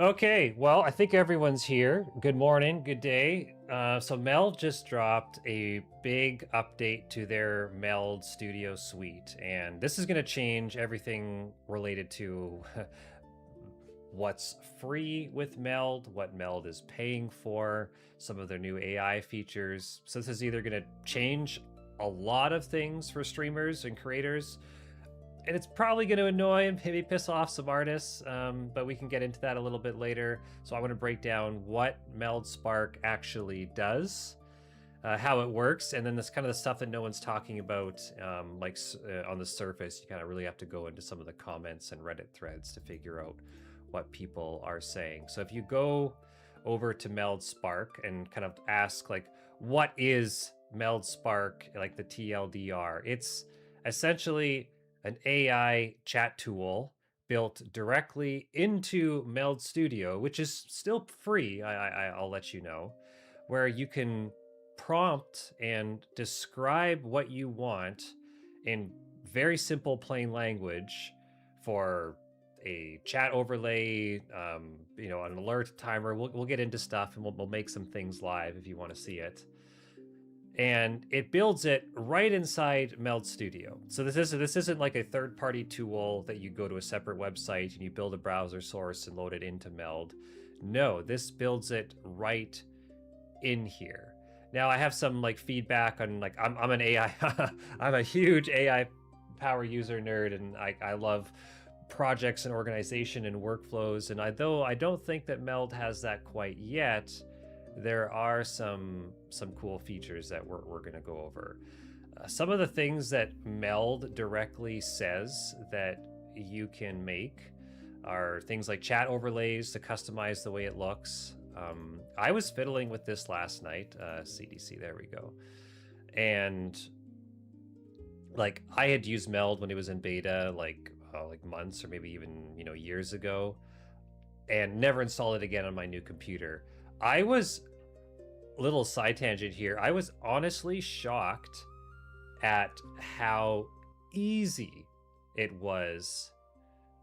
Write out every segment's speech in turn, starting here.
Okay, well, I think everyone's here. Good morning, good day. So Meld just dropped a big update to their Meld Studio Suite, and this is going to change everything related to what's free with Meld, what Meld is paying for, some of their new AI features. So this is either going to change a lot of things for streamers and creators, and it's probably going to annoy and maybe piss off some artists, but we can get into that a little bit later. So I want to break down what Meld Spark actually does, how it works, and then this kind of the stuff that no one's talking about, on the surface. You kind of really have to go into some of the comments and Reddit threads to figure out what people are saying. So if you go over to Meld Spark and kind of ask, like, what is Meld Spark, like the TLDR? It's essentially an AI chat tool built directly into Meld Studio, which is still free, I'll let you know, where you can prompt and describe what you want in very simple, plain language for a chat overlay, an alert timer. We'll get into stuff, and we'll make some things live if you want to see it. And it builds it right inside Meld Studio. So this isn't like a third-party tool that you go to a separate website and you build a browser source and load it into Meld. No, this builds it right in here. Now I have some like feedback on, like, I'm an AI I'm a huge AI power user nerd, and I love projects and organization and workflows. And though I don't think that Meld has that quite yet, there are some cool features that we're going to go over. Some of the things that Meld directly says that you can make are things like chat overlays to customize the way it looks. I was fiddling with this last night. CDC, there we go. And like, I had used Meld when it was in beta, like months or maybe even years ago, and never installed it again on my new computer. I was, little side tangent here, I was honestly shocked at how easy it was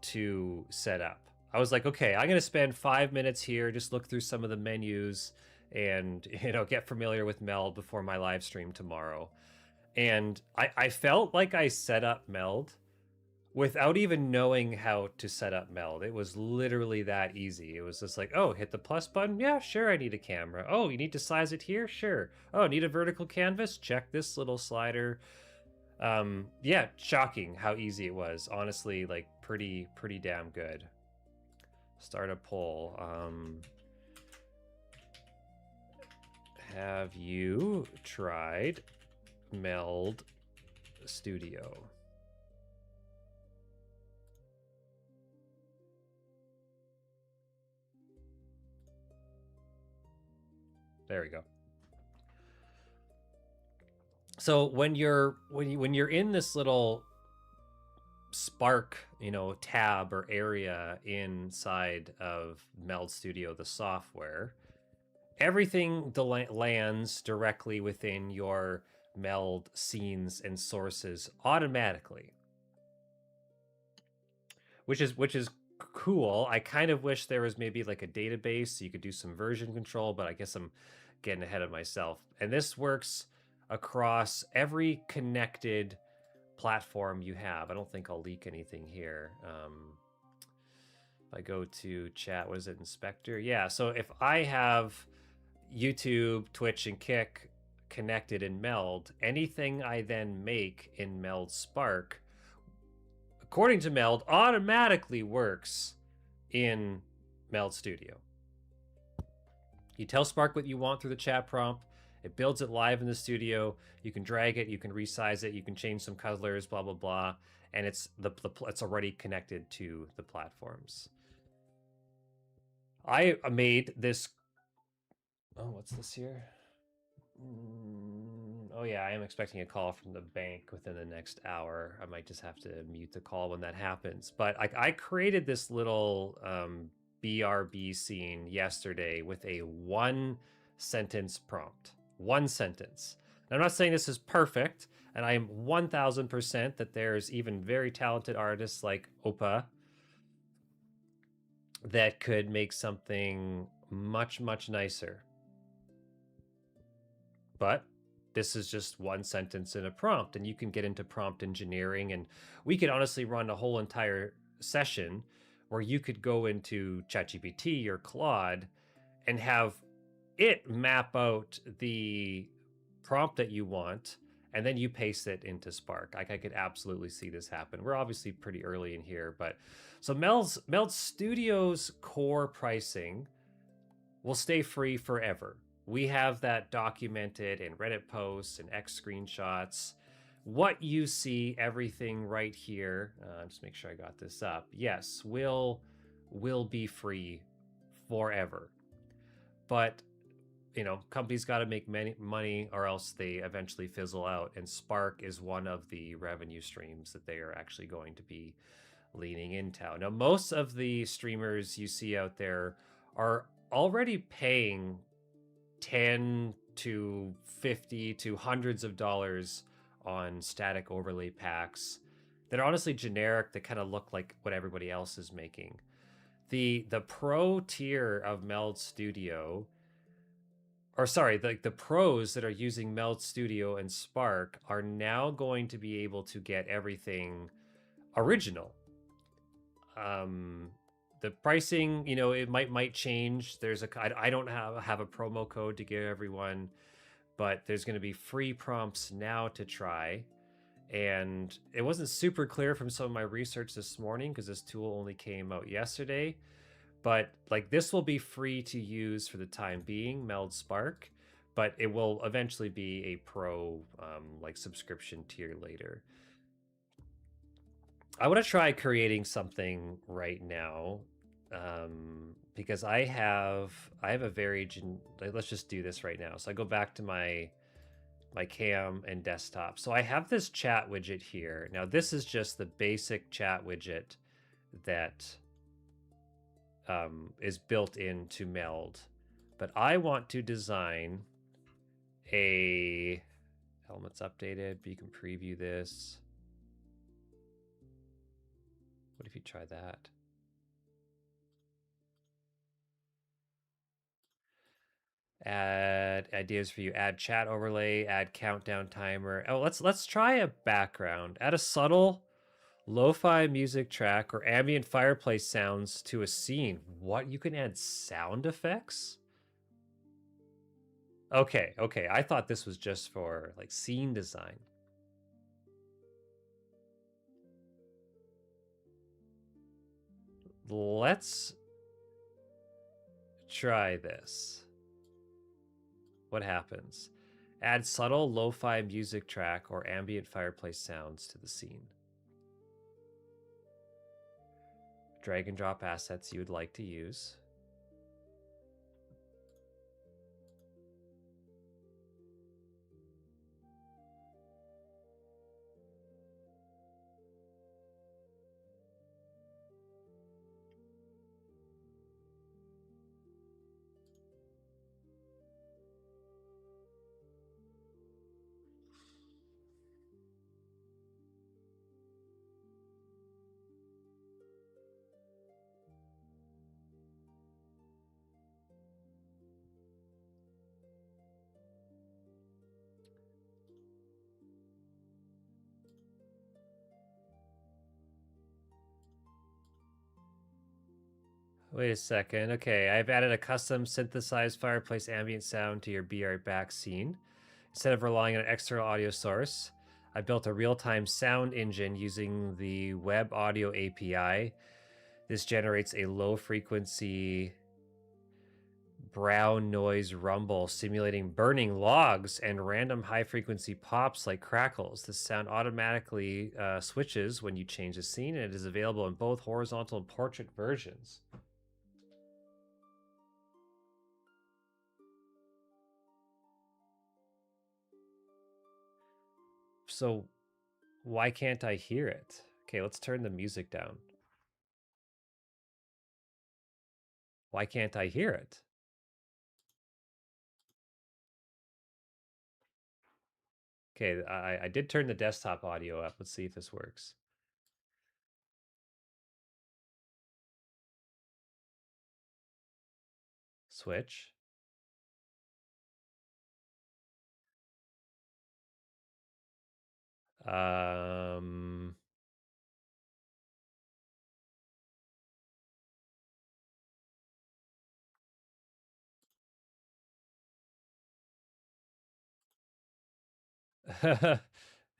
to set up. I was like, okay, I'm gonna spend 5 minutes here, just look through some of the menus and get familiar with Meld before my live stream tomorrow. And I felt like I set up Meld without even knowing how to set up Meld. It was literally that easy. It was just like, oh, hit the plus button. Yeah, sure, I need a camera. Oh, you need to size it here? Sure. Oh, need a vertical canvas? Check this little slider. Yeah, shocking how easy it was. Honestly, like, pretty damn good. Start a poll. Have you tried Meld Studio? There we go. So when you're in this little Spark, tab or area inside of Meld Studio, the software, everything lands directly within your Meld scenes and sources automatically, which is cool. I kind of wish there was maybe like a database so you could do some version control, but I guess I'm getting ahead of myself. And this works across every connected platform you have. I don't think I'll leak anything here. If I go to chat, what is it, inspector? Yeah, so if I have YouTube, Twitch, and Kick connected in Meld, anything I then make in Meld Spark, according to Meld, automatically works in Meld Studio. You tell Spark what you want through the chat prompt. It builds it live in the studio. You can drag it, you can resize it, you can change some colors, blah blah blah, and it's already connected to the platforms. I made this. Oh, what's this here? Oh yeah, I am expecting a call from the bank within the next hour. I might just have to mute the call when that happens. But I created this little BRB scene yesterday with a 1-sentence prompt. 1 sentence. And I'm not saying this is perfect, and I am 1000% that there's even very talented artists like Opa that could make something much, much nicer. But this is just one sentence in a prompt, and you can get into prompt engineering. And we could honestly run a whole entire session where you could go into ChatGPT or Claude and have it map out the prompt that you want, and then you paste it into Spark. Like, I could absolutely see this happen. We're obviously pretty early in here, but so Meld Studios core pricing will stay free forever. We have that documented in Reddit posts and X screenshots. What you see, everything right here, just make sure I got this up. Yes, will be free forever. But companies got to make money or else they eventually fizzle out. And Spark is one of the revenue streams that they are actually going to be leaning into. Now, most of the streamers you see out there are already paying 10 to 50 to hundreds of dollars on static overlay packs that are honestly generic, that kind of look like what everybody else is making. The pro tier of Meld Studio, or sorry, the pros that are using Meld Studio and Spark are now going to be able to get everything original. The pricing, it might change. I don't have a promo code to give everyone, but there's going to be free prompts now to try. And it wasn't super clear from some of my research this morning because this tool only came out yesterday. But like, this will be free to use for the time being, Meld Spark, but it will eventually be a pro like subscription tier later. I want to try creating something right now, because I have a very let's just do this right now. So I go back to my cam and desktop. So I have this chat widget here. Now this is just the basic chat widget that is built into Meld, but I want to design a elements updated. But you can preview this. What if you try that? Add ideas for you. Add chat overlay. Add countdown timer. Oh, let's try a background. Add a subtle lo-fi music track or ambient fireplace sounds to a scene. What? You can add sound effects? Okay. I thought this was just for like scene design. Let's try this. What happens? Add subtle lo-fi music track or ambient fireplace sounds to the scene. Drag and drop assets you would like to use. Wait a second. Okay, I've added a custom synthesized fireplace ambient sound to your Be Right Back scene. Instead of relying on an external audio source, I built a real-time sound engine using the Web Audio API. This generates a low-frequency brown noise rumble simulating burning logs and random high-frequency pops like crackles. This sound automatically switches when you change the scene, and it is available in both horizontal and portrait versions. So why can't I hear it? Okay, let's turn the music down. Why can't I hear it? Okay, I did turn the desktop audio up. Let's see if this works. Switch. Um...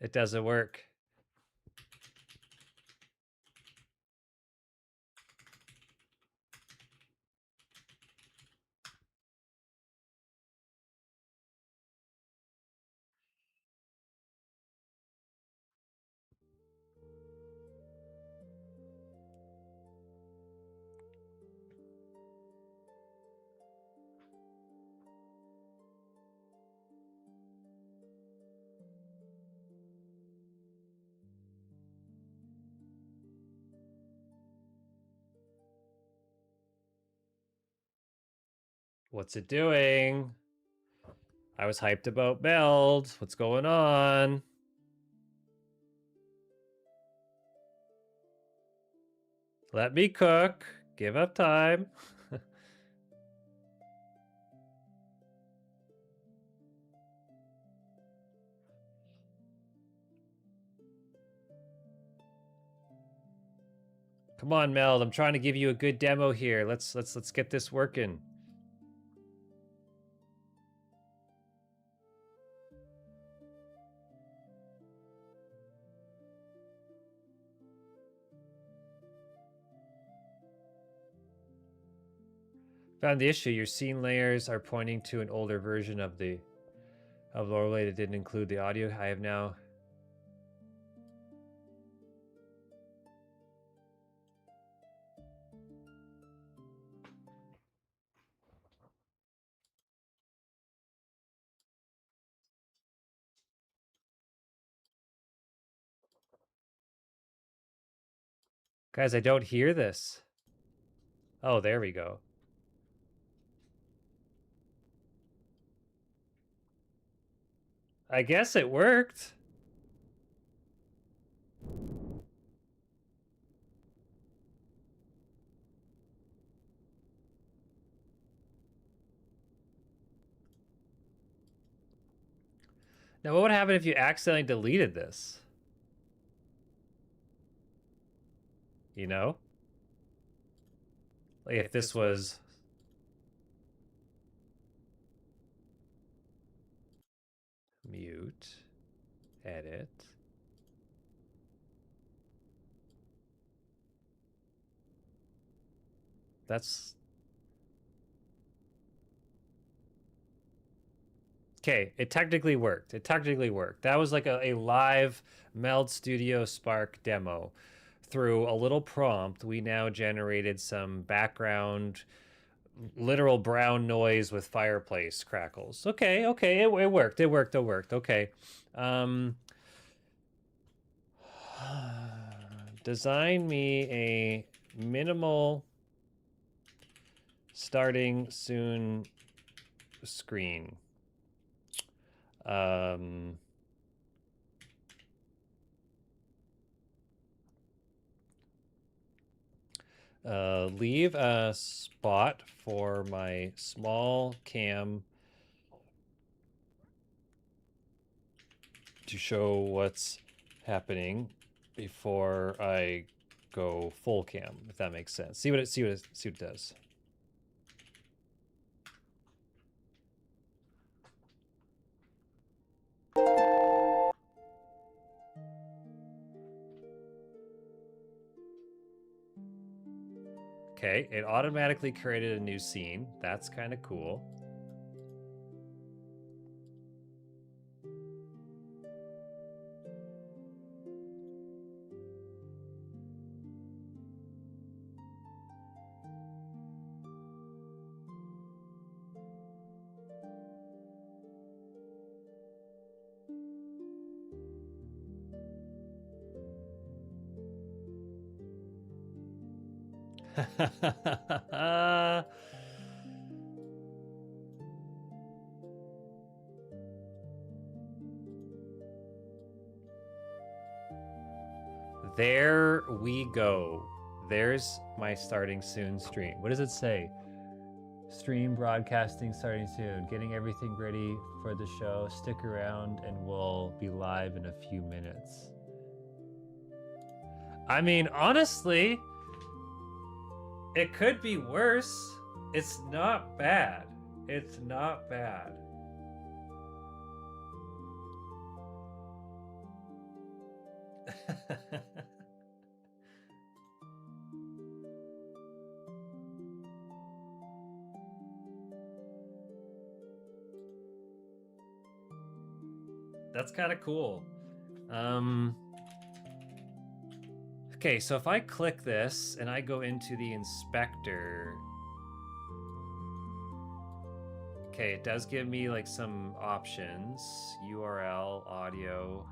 It doesn't work. What's it doing? I was hyped about Meld. What's going on? Let me cook. Give up time. Come on, Meld. I'm trying to give you a good demo here. Let's get this working. Found the issue. Your scene layers are pointing to an older version of the overlay that didn't include the audio. I have now. Guys, I don't hear this. Oh, there we go. I guess it worked. Now, what would happen if you accidentally deleted this? You know? Like if this was... Mute. Edit. That's... Okay, it technically worked. It technically worked. That was like a live Meld Studio Spark demo. Through a little prompt, we now generated some background, literal brown noise with fireplace crackles. Okay, okay, it worked. It worked. It worked. Okay. Design me a minimal starting soon screen. Leave a spot for my small cam to show what's happening before I go full cam, if that makes sense. See what it does. Okay, it automatically created a new scene. That's kind of cool. There we go. There's my starting soon stream. What does it say? Stream broadcasting starting soon. Getting everything ready for the show. Stick around and we'll be live in a few minutes. I mean, honestly, it could be worse. It's not bad. It's not bad. That's kind of cool. Okay, so if I click this and I go into the inspector, okay, it does give me like some options. URL, audio.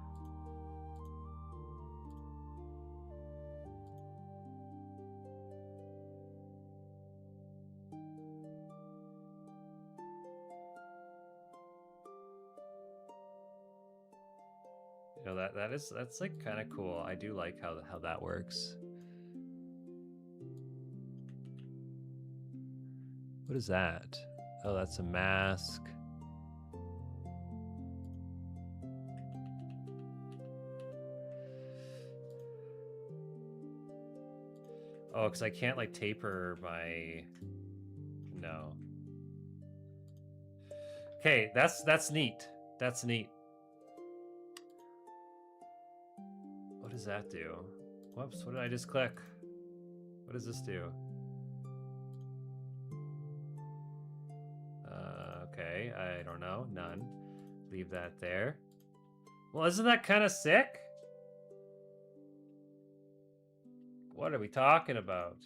You know, that's like kind of cool. I do like how that works. What is that? Oh, that's a mask. Oh, because I can't like taper my... No. Okay, that's neat. That's neat. What does that do? Whoops, what did I just click? What does this do? Okay, I don't know. None. Leave that there. Well, isn't that kind of sick? What are we talking about?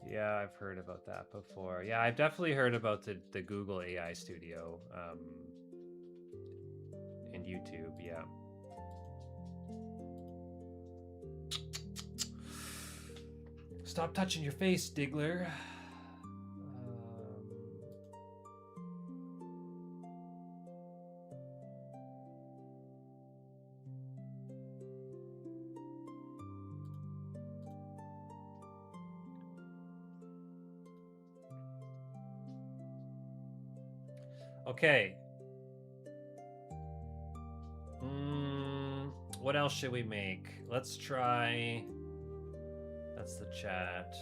Yeah, I've heard about that before. Yeah, I've definitely heard about the Google AI Studio in YouTube. Yeah. Stop touching your face, Diggler. Okay. What else should we make? Let's try... That's the chat.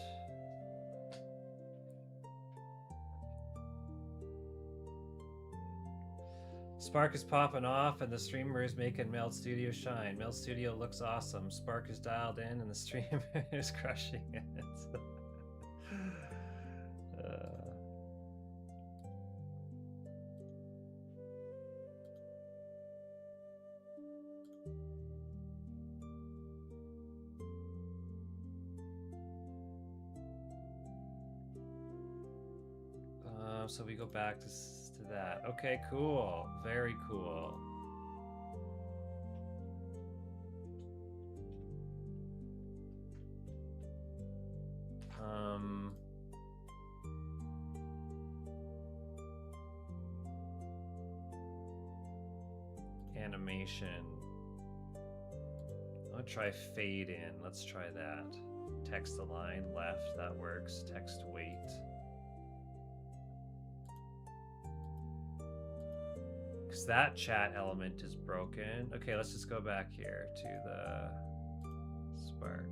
Spark is popping off and the streamer is making Meld Studio shine. Meld Studio looks awesome. Spark is dialed in and the streamer is crushing it. So we go back to that. Okay, cool. Very cool. Animation. I'll try fade in. Let's try that. Text align left. That works. Text weight. Because that chat element is broken. Okay, let's just go back here to the Spark.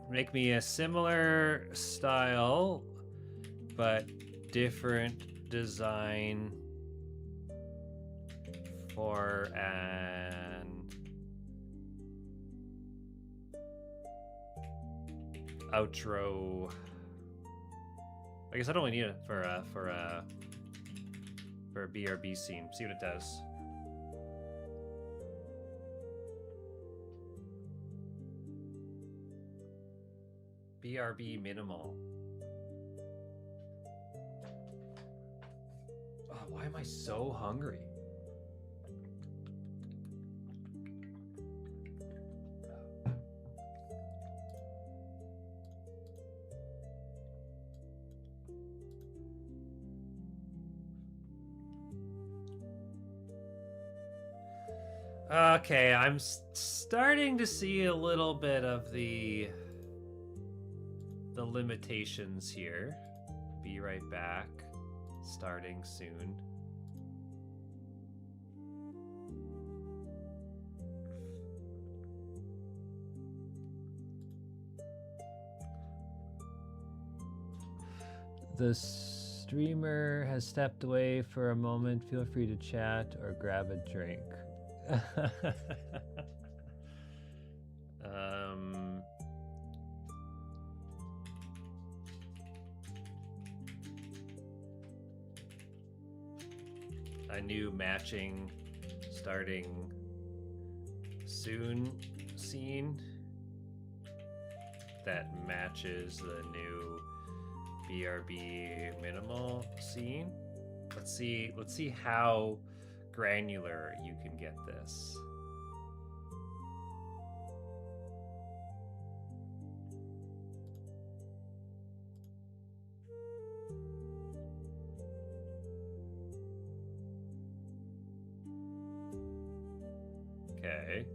Make me a similar style, but different design for an outro. I guess I don't really need it for a BRB scene. See what it does. BRB minimal. Oh, why am I so hungry? Okay, I'm starting to see a little bit of the limitations here. Be right back. Starting soon. The streamer has stepped away for a moment. Feel free to chat or grab a drink. A new matching starting soon scene that matches the new BRB minimal scene. Let's see how granular you can get this. Okay.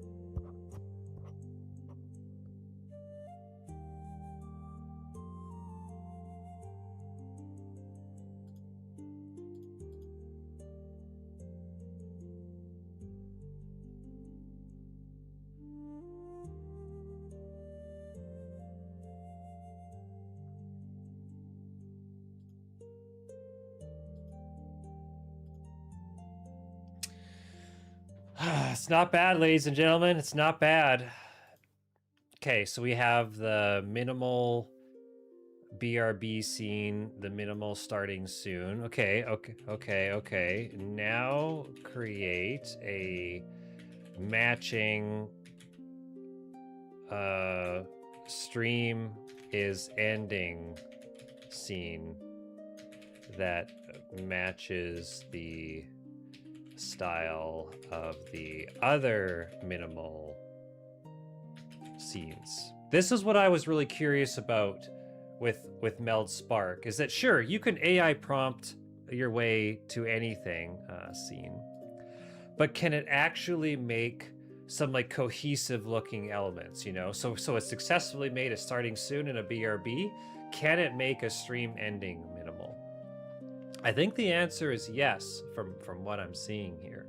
It's not bad, ladies and gentlemen. It's not bad. Okay, so we have the minimal BRB scene, the minimal starting soon. Okay. Now create a matching stream is ending scene that matches the style of the other minimal scenes. This is what I was really curious about with Meld Spark, is that sure, you can AI prompt your way to anything scene, but can it actually make some like cohesive looking elements, you know? So it successfully made a starting soon in a BRB. Can it make a stream ending minimal? I think the answer is yes, from what I'm seeing here.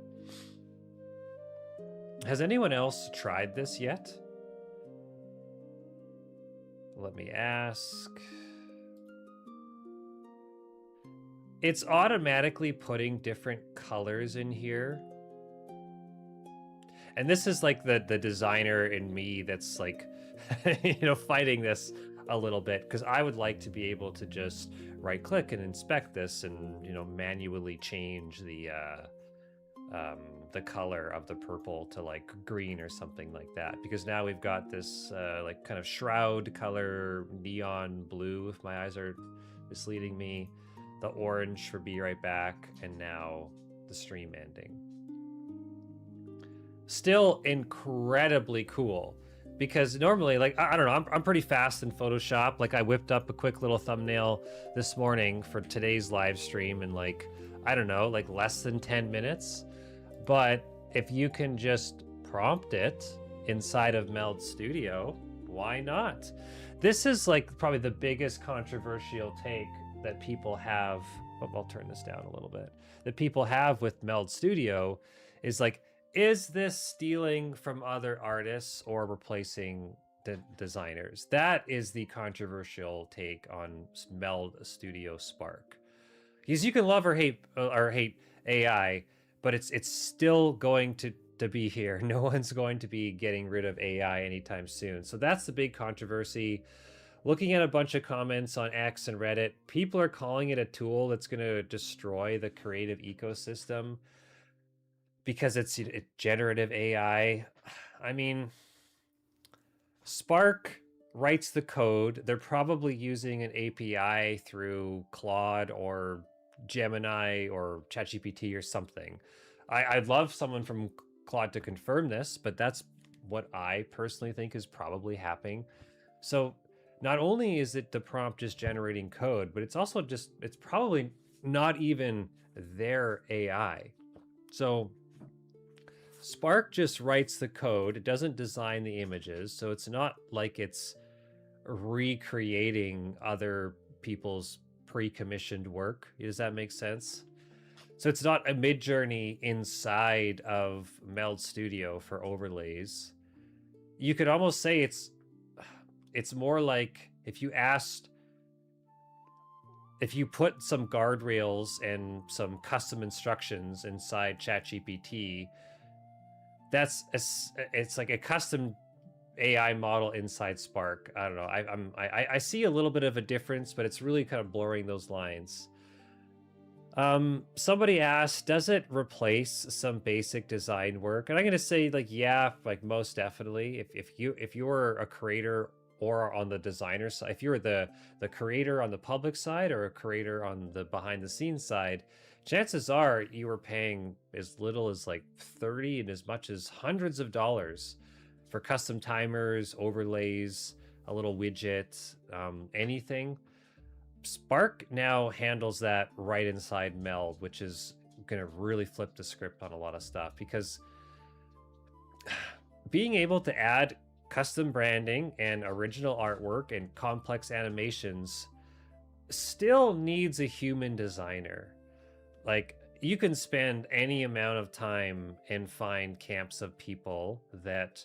Has anyone else tried this yet? Let me ask. It's automatically putting different colors in here. And this is like the designer in me that's like, you know, fighting this a little bit, because I would like to be able to just right click and inspect this and, you know, manually change the color of the purple to like green or something like that, because now we've got this like kind of shroud color, neon blue, if my eyes are misleading me, the orange for Be Right Back, and now the stream ending. Still incredibly cool, because normally, like, I don't know, I'm pretty fast in Photoshop. Like, I whipped up a quick little thumbnail this morning for today's live stream in like, I don't know, like less than 10 minutes. But if you can just prompt it inside of Meld Studio, why not? This is like probably the biggest controversial take that people have. Oh, I'll turn this down a little bit. That people have with Meld Studio is like, is this stealing from other artists or replacing the designers? That is the controversial take on Meld Studio Spark. Because you can love or hate AI, but it's still going to be here. No one's going to be getting rid of AI anytime soon. So that's the big controversy. Looking at a bunch of comments on X and Reddit, people are calling it a tool that's going to destroy the creative ecosystem because it's generative AI. I mean, Spark writes the code. They're probably using an API through Claude or Gemini or ChatGPT or something. I'd love someone from Claude to confirm this, but that's what I personally think is probably happening. So not only is it the prompt just generating code, but it's also just, it's probably not even their AI. So Spark just writes the code. It doesn't design the images, so it's not like it's recreating other people's pre-commissioned work. Does that make sense? So it's not a mid-journey inside of Meld Studio for overlays. You could almost say it's more like if you put some guardrails and some custom instructions inside ChatGPT, it's like a custom AI model inside Spark. I don't know. I see a little bit of a difference, but it's really kind of blurring those lines. Somebody asked, does it replace some basic design work? And I'm gonna say, like, yeah, like most definitely. If you were a creator or on the designer side, if you're the creator on the public side or a creator on the behind the scenes side, chances are you were paying as little as like 30 and as much as hundreds of dollars for custom timers, overlays, a little widget, anything. Spark now handles that right inside Meld, which is going to really flip the script on a lot of stuff, because being able to add custom branding and original artwork and complex animations still needs a human designer. Like, you can spend any amount of time and find camps of people that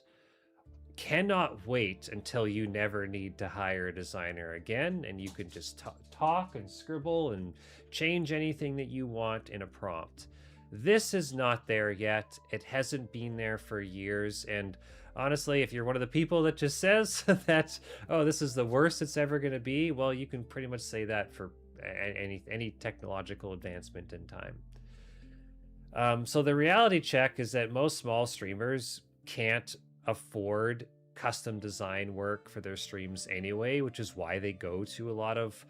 cannot wait until you never need to hire a designer again, and you can just talk and scribble and change anything that you want in a prompt. This is not there yet. It hasn't been there for years, and honestly, if you're one of the people that just says that, oh, this is the worst it's ever going to be, well, you can pretty much say that for any technological advancement in time. So the reality check is that most small streamers can't afford custom design work for their streams anyway, which is why they go to a lot of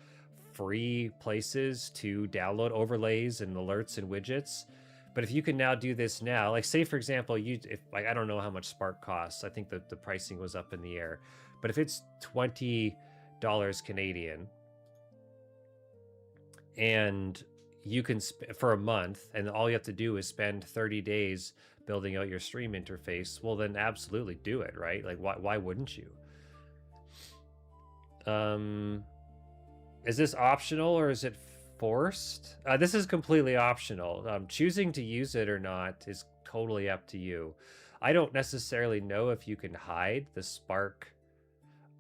free places to download overlays and alerts and widgets. But if you can now do this now, like say for example, I don't know how much Spark costs. I think that the pricing was up in the air. But if it's $20 Canadian and you can for a month, and all you have to do is spend 30 days building out your stream interface, well then absolutely do it, right? Like why wouldn't you? Is this optional or is it forced? This is completely optional. Choosing to use it or not is totally up to you. I don't necessarily know if you can hide the Spark.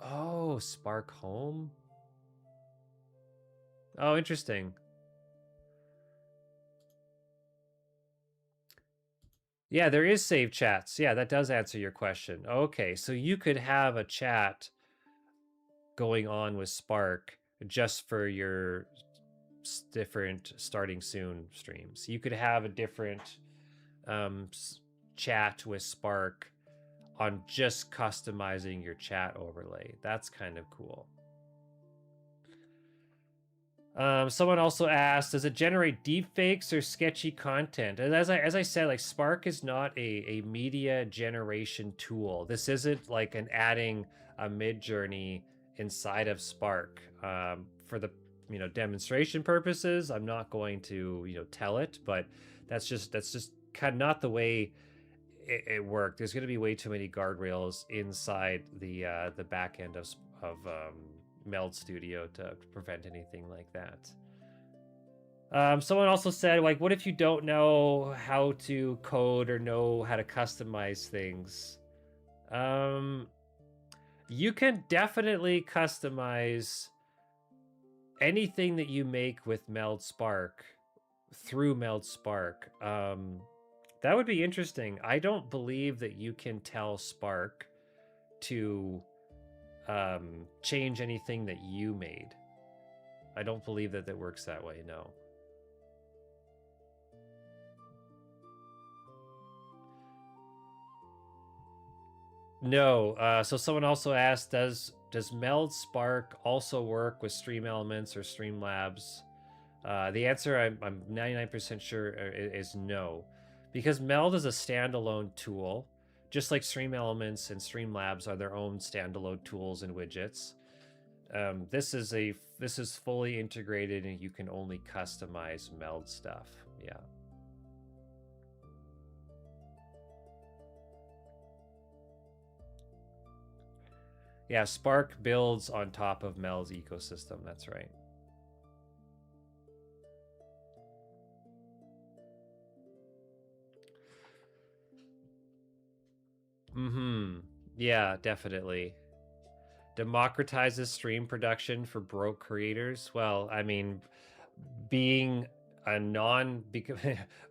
Oh, Spark Home. Oh, interesting. Yeah, there is save chats. Yeah, that does answer your question. Okay, so you could have a chat going on with Spark just for your different starting soon streams. You could have a different chat with Spark on just customizing your chat overlay. That's kind of cool. Someone also asked, does it generate deepfakes or sketchy content? And as I said, like Spark is not a media generation tool. This isn't like an adding a mid-journey inside of Spark. For the demonstration purposes, I'm not going to tell it, but that's just kind of not the way it worked. There's going to be way too many guardrails inside the back end of Meld Studio to prevent anything like that. Someone also said, like, what if you don't know how to code or know how to customize things? You can definitely customize anything that you make with Meld Spark through Meld Spark. That would be interesting. I don't believe that you can tell Spark to change anything that you made. I don't believe that works that way, no. No, so someone also asked, does Meld Spark also work with Stream Elements or Streamlabs? The answer, I'm 99% sure, is no. Because Meld is a standalone tool, just like Stream Elements and Streamlabs are their own standalone tools and widgets. This is fully integrated, and you can only customize Meld stuff. Yeah. Yeah, Spark builds on top of Meld's ecosystem. That's right. Mm-hmm. Yeah, definitely. Democratizes stream production for broke creators. Well, I mean, being a non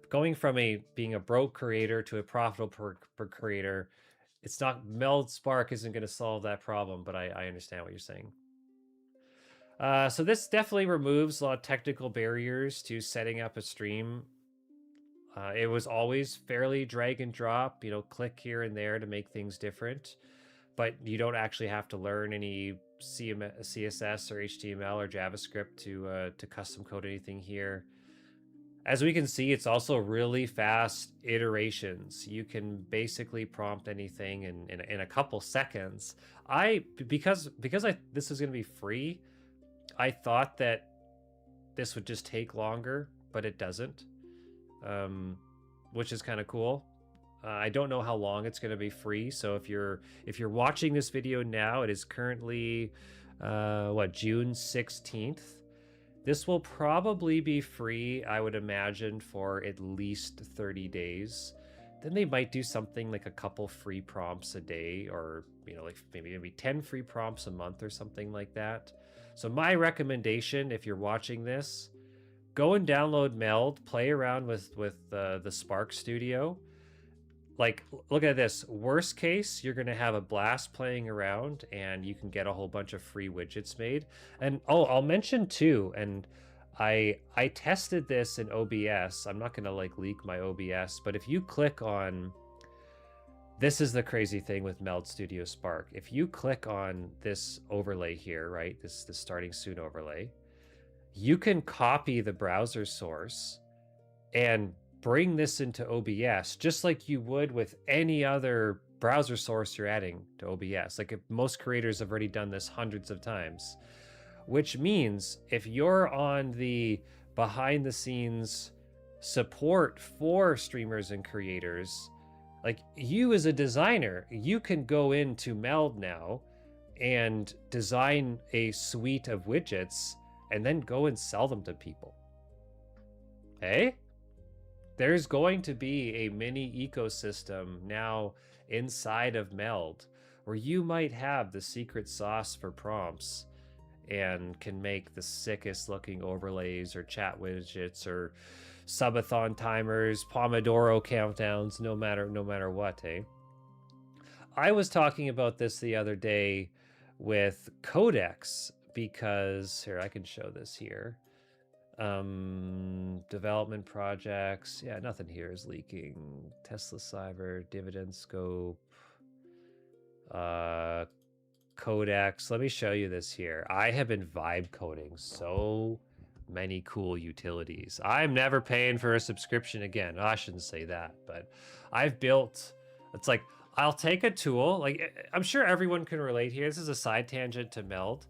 going from being a broke creator to a profitable per creator, it's not Meld Spark isn't going to solve that problem, but I understand what you're saying. So this definitely removes a lot of technical barriers to setting up a stream. It was always fairly drag and drop, click here and there to make things different, but you don't actually have to learn any CSS or HTML or JavaScript to custom code anything here. As we can see, it's also really fast iterations. You can basically prompt anything in a couple seconds. Because this is going to be free, I thought that this would just take longer, but it doesn't, which is kind of cool. I don't know how long it's going to be free. So if you're watching this video now, it is currently June 16th. This will probably be free, I would imagine, for at least 30 days. Then they might do something like a couple free prompts a day, or like maybe 10 free prompts a month or something like that. So my recommendation, if you're watching this, go and download Meld, play around with the Spark Studio. Like, look at this. Worst case, you're going to have a blast playing around, and you can get a whole bunch of free widgets made. And I'll mention too, and I tested this in OBS. I'm not going to like leak my OBS, but if you click on, this is the crazy thing with Meld Studio Spark. If you click on this overlay here, right, this starting soon overlay, you can copy the browser source and bring this into OBS just like you would with any other browser source you're adding to OBS. Like, if most creators have already done this hundreds of times, which means if you're on the behind the scenes support for streamers and creators, like you as a designer, you can go into Meld now and design a suite of widgets and then go and sell them to people. Hey? There's going to be a mini ecosystem now inside of Meld where you might have the secret sauce for prompts and can make the sickest looking overlays or chat widgets or subathon timers, Pomodoro countdowns, no matter what, eh? I was talking about this the other day with Codex because here, I can show this here. Development projects. Yeah, nothing here is leaking. Tesla Cyber, dividend scope, Codex. Let me show you this here. I have been vibe coding so many cool utilities. I'm never paying for a subscription again. I shouldn't say that, but I've built, it's like, I'll take a tool, like I'm sure everyone can relate here. This is a side tangent to Meld,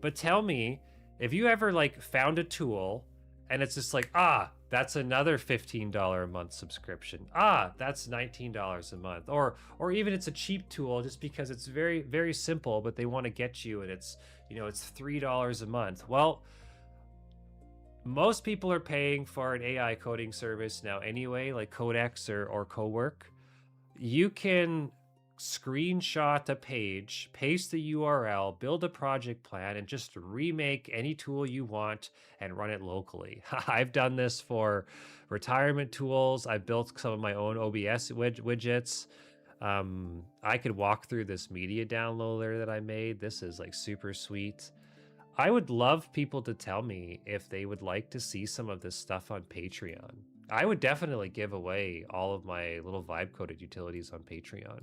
but tell me, if you ever like found a tool and it's just like, that's another $15 a month subscription. That's $19 a month. Or even it's a cheap tool just because it's very, very simple, but they want to get you and it's, it's $3 a month. Well, most people are paying for an AI coding service now anyway, like Codex or Cowork. You can screenshot a page, paste the URL, build a project plan, and just remake any tool you want and run it locally. I've done this for retirement tools. I've built some of my own OBS widgets. I could walk through this media downloader that I made. This is like super sweet. I would love people to tell me if they would like to see some of this stuff on Patreon. I would definitely give away all of my little vibe coded utilities on Patreon.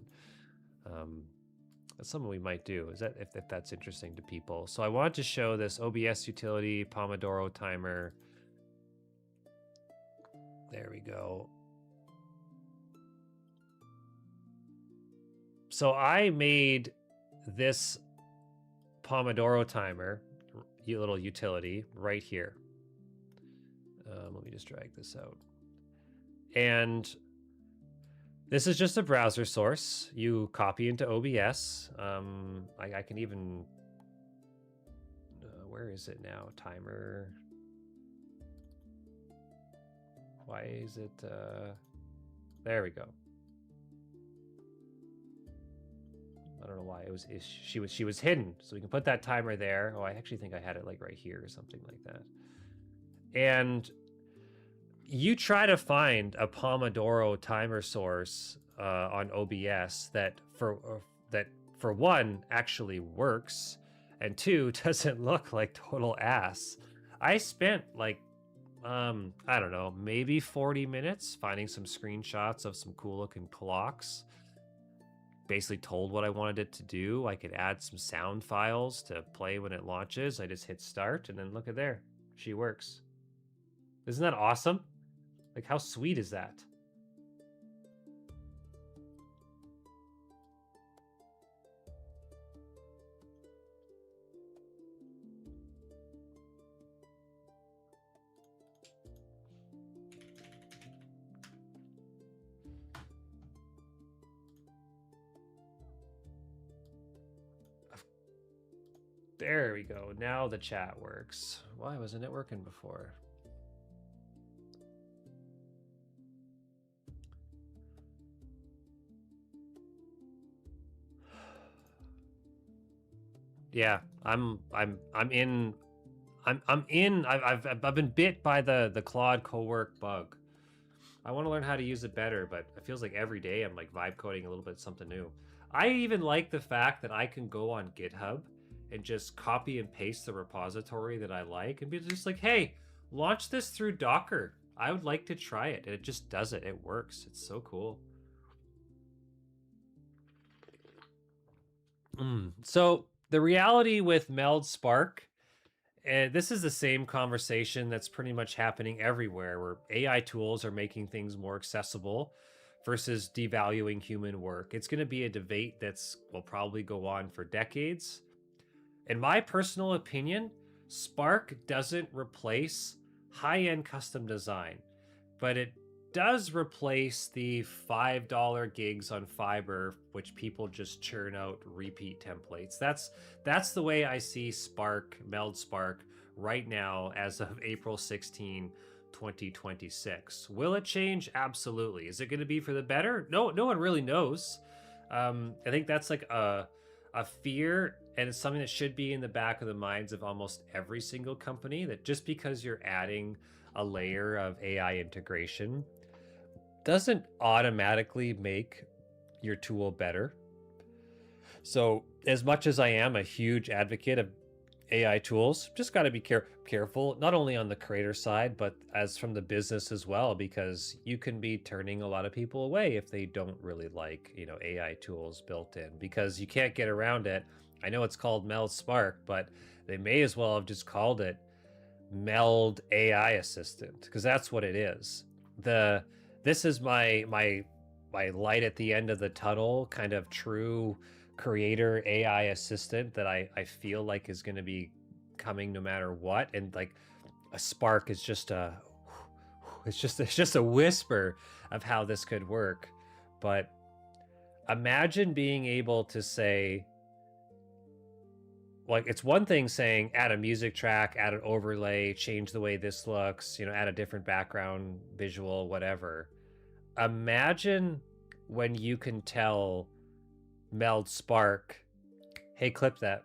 That's something we might do, is that if that's interesting to people. So I wanted to show this OBS utility, Pomodoro timer. There we go. So I made this Pomodoro timer, little utility right here. Let me just drag this out. And This is just a browser source. You copy into OBS. I can even, where is it now? Timer. Why is it, there we go. I don't know why it was, she was hidden. So we can put that timer there. Oh, I actually think I had it like right here or something like that. And you try to find a Pomodoro timer source on OBS that for one actually works, and two doesn't look like total ass. I spent like I don't know, maybe 40 minutes finding some screenshots of some cool looking clocks. Basically told what I wanted it to do. I could add some sound files to play when it launches. I just hit start and then look at there. She works. Isn't that awesome? Like, how sweet is that? There we go. Now the chat works. Why wasn't it working before? Yeah, I'm in. I've been bit by the Claude co-work bug. I want to learn how to use it better, but it feels like every day I'm like vibe coding a little bit something new. I even like the fact that I can go on GitHub and just copy and paste the repository that I like and be just like, hey, launch this through Docker. I would like to try it. And it just does it. It works. It's so cool. So the reality with Meld Spark, this is the same conversation that's pretty much happening everywhere, where AI tools are making things more accessible versus devaluing human work. It's going to be a debate that's will probably go on for decades. In my personal opinion, Spark doesn't replace high-end custom design, but it does replace the $5 gigs on Fiverr, which people just churn out repeat templates. That's the way I see Spark, Meld Spark, right now as of April 16, 2026. Will it change? Absolutely. Is it going to be for the better? No one really knows. I think that's like a fear, and it's something that should be in the back of the minds of almost every single company, that just because you're adding a layer of AI integration doesn't automatically make your tool better. So as much as I am a huge advocate of AI tools, just got to be careful, not only on the creator side, but as from the business as well, because you can be turning a lot of people away if they don't really like, AI tools built in, because you can't get around it. I know it's called Meld Spark, but they may as well have just called it Meld AI Assistant, because that's what it is. This is my light at the end of the tunnel, kind of true creator AI assistant that I feel like is going to be coming no matter what. And like a Spark is just it's just a whisper of how this could work. But imagine being able to say, like, it's one thing saying add a music track, add an overlay, change the way this looks, add a different background visual, whatever. Imagine when you can tell Meld Spark, hey, clip that.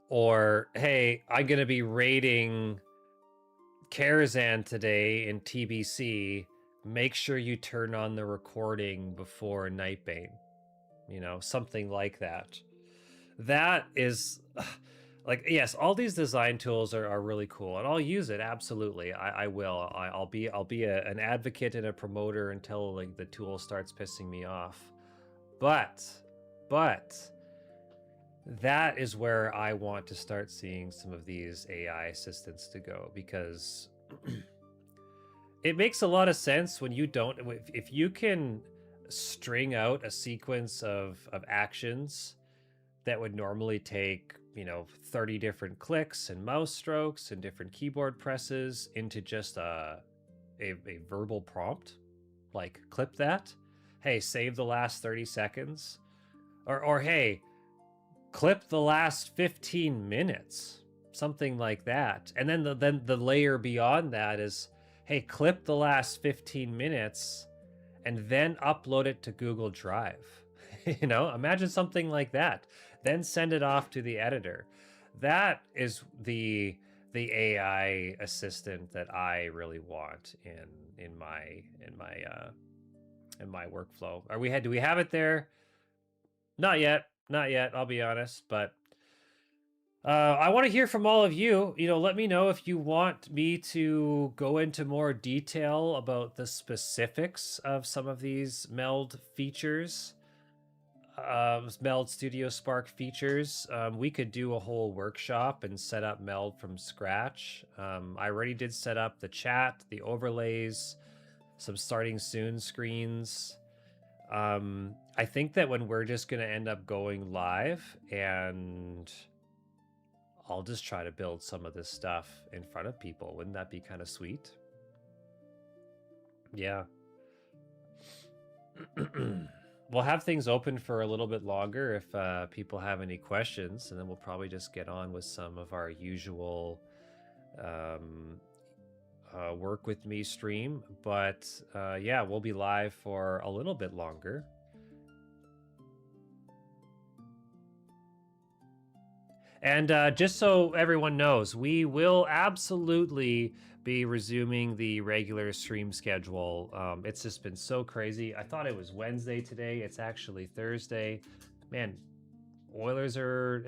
Or, hey, I'm going to be rating Karazhan today in TBC. Make sure you turn on the recording before Nightbane. Something like that. That is like, yes, all these design tools are really cool, and I'll use it. Absolutely. I will. I'll be an advocate and a promoter until like the tool starts pissing me off. But that is where I want to start seeing some of these AI assistants to go, because it makes a lot of sense when you don't, if you can string out a sequence of actions that would normally take 30 different clicks and mouse strokes and different keyboard presses into just a verbal prompt. Like, clip that. Hey, save the last 30 seconds. Or hey, clip the last 15 minutes. Something like that. And then the layer beyond that is, hey, clip the last 15 minutes and then upload it to Google Drive. You know, imagine something like that. Then send it off to the editor. That is the AI assistant that I really want in my workflow. Do we have it there? Not yet. Not yet, I'll be honest, but I want to hear from all of you. You know, let me know if you want me to go into more detail about the specifics of some of these Meld features, Meld Studio Spark features. We could do a whole workshop and set up Meld from scratch. I already did set up the chat, the overlays, some starting soon screens. I think that when we're just going to end up going live, and I'll just try to build some of this stuff in front of people. Wouldn't that be kind of sweet? Yeah. We'll have things open for a little bit longer if people have any questions, and then we'll probably just get on with some of our usual work with me stream. But yeah, we'll be live for a little bit longer. And just so everyone knows, we will absolutely be resuming the regular stream schedule. It's just been so crazy. I thought it was Wednesday today. It's actually Thursday. Man, Oilers are